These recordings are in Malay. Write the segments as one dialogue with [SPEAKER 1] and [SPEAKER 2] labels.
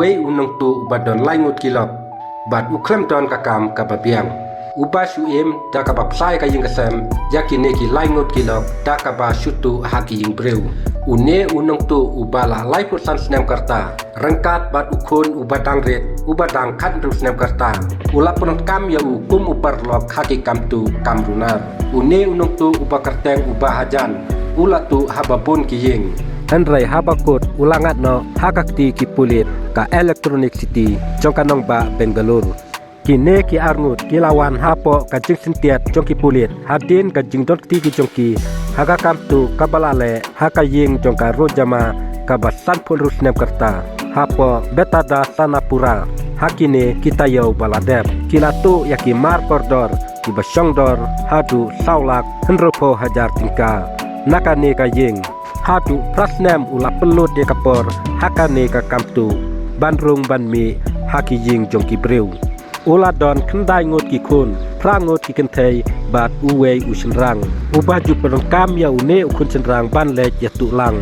[SPEAKER 1] wei unong tu badon laingut kilop bat uklem don kakam kababiang uba suim da kabapsai ka ying kasem yakine ki laingut kilop da kaba syutu haki ying breu une unong tu ubala lai put san snem karta rengkat bat ukun ubadang ret ubadang khat ru snem karta ula penot kam ya ukum upar lok haki kam tu kamrunar une unong tu ubakarteng ubahajan ula tu hababun ki ying Andrai habakut ulangat no hakakti ki pulit ka Electronic City jongkanong ba Bengaluru kine ki arngut kilawan hapo ka jing sintiat jongki pulit hadin ka jing dot ti ki jongki haga kamtu kabalale haka ying jongka rojama ka basan pun rusnem kerta hapo betada sanapura hakine kita yau baladep kilatu yaki mar kordor ki basyongdor hadu saulak henropo hajar tingka nakane ka ying hadu prasnem ula pelut de kapor hakane ka kamtu banrung banmi haki ying jongki breu ula don kendai ngot ki kun prangot ki kentei bat uwei usenrang ubaju perengkam ya une ukun senrang ban lek ya tulang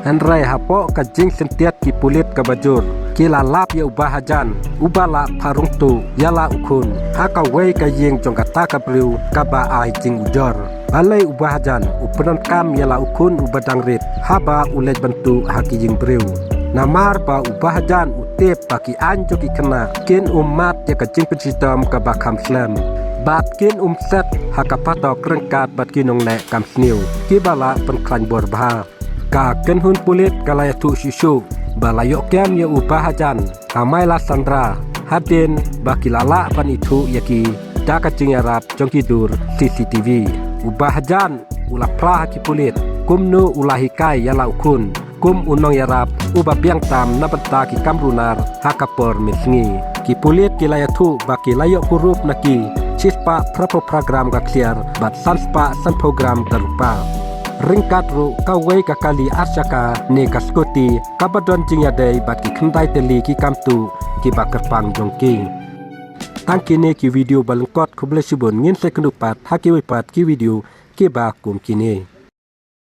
[SPEAKER 1] andrai hapo ka jing sentiat ki pulit ka bajur kila lap ya ubahajan ubala parung tu yala ukun haka wei ka ying jongka ka breu ka ba ai jing ujor balai ubahajan upenon kam yala ukun ubadang rit haba ulej bantu haki jing breu namar ba ubahajan utep baki anjo ki kena kin umat ya kajing pensistem ka bakam slam bat kin set haka patok rengkat bat kinong le kam sniu ki bala penklan bor bah ka ken hun pulit kalaya tu susu balayok kem ya ubahajan kamaila sandra hadin baki lala pan itu yaki da kajing yarap jongki dur CCTV ubahajan ulah plah ki pulit kumnu ulahi kai yala ukun kum unong yarap uba biang tam nabenta ki kamrunar hakapor misngi ki pulit ki layatu baki layok huruf naki cispa prapo program ka clear bat sanspa san program terupa ringkat ru kawai ka kali asyaka ne kaskoti kabadon jingyadai bat ki kendai teli ki kamtu ki bakar pang jongki tangkine ki video balengkot kuble subun ngin se kenupat haki wipat ki video ki ba kum kini